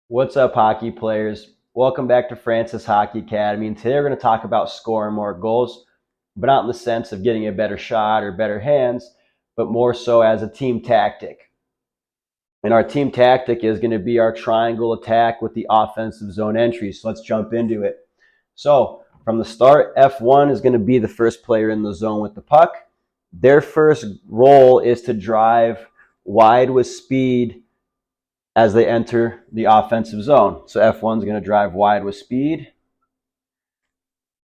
What's up, hockey players? Welcome back to Francis Hockey Academy. And today we're going to talk about scoring more goals, but not in the sense of getting a better shot or better hands, but more so as a team tactic. And our team tactic is going to be our triangle attack with the offensive zone entry. So let's jump into it. So from the start, F1 is going to be the first player in the zone with the puck. Their first role is to drive wide with speed as they enter the offensive zone. So F1 is going to drive wide with speed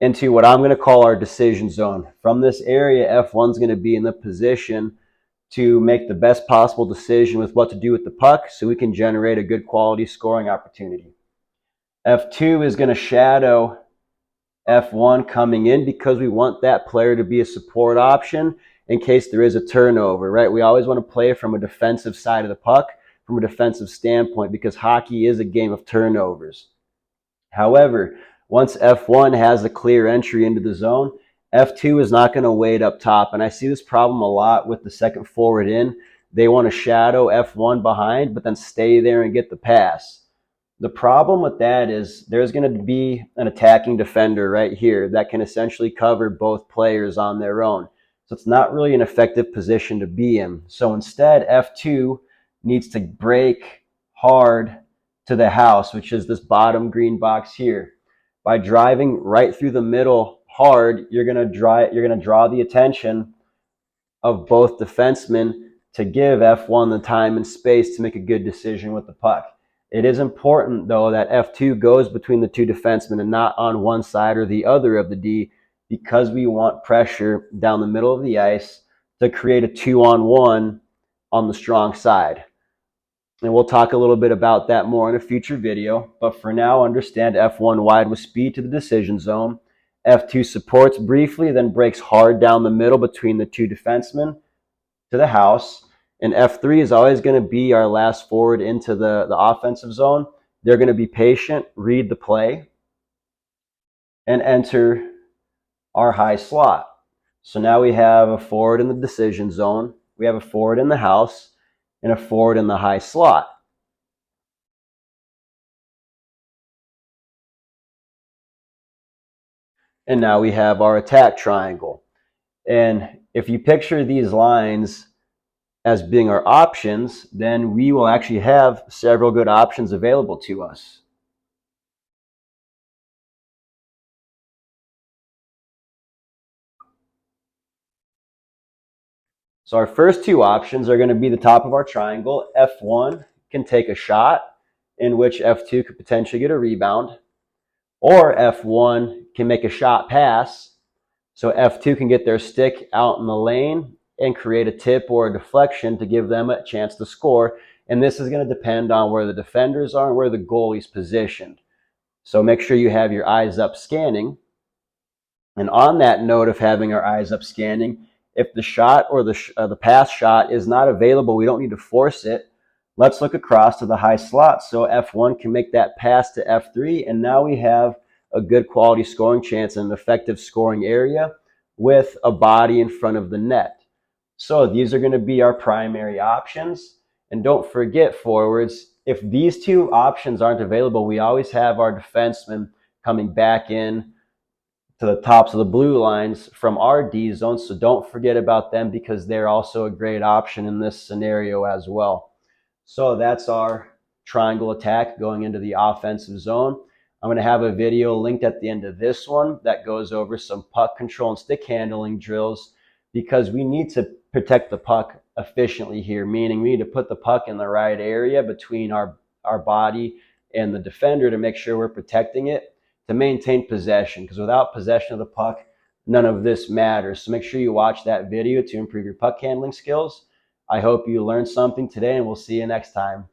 into what I'm going to call our decision zone. From this area, F1 is going to be in the position to make the best possible decision with what to do with the puck so we can generate a good quality scoring opportunity. F2 is going to shadow F1 coming in because we want that player to be a support option in case there is a turnover, right? We always want to play from a defensive side of the puck, from a defensive standpoint, because hockey is a game of turnovers. However, once F1 has a clear entry into the zone, F2 is not going to wait up top. And I see this problem a lot with the second forward in. They want to shadow F1 behind, but then stay there and get the pass. The problem with that is there's going to be an attacking defender right here that can essentially cover both players on their own. So it's not really an effective position to be in. So instead, F2 needs to break hard to the house, which is this bottom green box here. By driving right through the middle hard, you're going to draw the attention of both defensemen to give F1 the time and space to make a good decision with the puck. It is important, though, that F2 goes between the two defensemen and not on one side or the other of the D, because we want pressure down the middle of the ice to create a 2-on-1 on the strong side. And we'll talk a little bit about that more in a future video. But for now, understand F1 wide with speed to the decision zone. F2 supports briefly, then breaks hard down the middle between the two defensemen to the house. And F3 is always going to be our last forward into the offensive zone. They're going to be patient, read the play, and enter our high slot. So now we have a forward in the decision zone. We have a forward in the house and a forward in the high slot. And now we have our attack triangle. And if you picture these lines as being our options, then we will actually have several good options available to us. So our first two options are going to be the top of our triangle. F1 can take a shot in which F2 could potentially get a rebound, or F1 can make a shot pass so F2 can get their stick out in the lane and create a tip or a deflection to give them a chance to score. And this is going to depend on where the defenders are and where the goalie's positioned. So make sure you have your eyes up scanning. And on that note of having our eyes up scanning, if the shot or the pass shot is not available, we don't need to force it. Let's look across to the high slot so F1 can make that pass to F3, and now we have a good quality scoring chance and an effective scoring area with a body in front of the net. So these are going to be our primary options. And don't forget, forwards, if these two options aren't available, we always have our defensemen coming back in to the tops of the blue lines from our D zone. So don't forget about them because they're also a great option in this scenario as well. So that's our triangle attack going into the offensive zone. I'm going to have a video linked at the end of this one that goes over some puck control and stick handling drills, because we need to protect the puck efficiently here, meaning we need to put the puck in the right area between our body and the defender to make sure we're protecting it, to maintain possession, because without possession of the puck, none of this matters. So make sure you watch that video to improve your puck handling skills. I hope you learned something today, and we'll see you next time.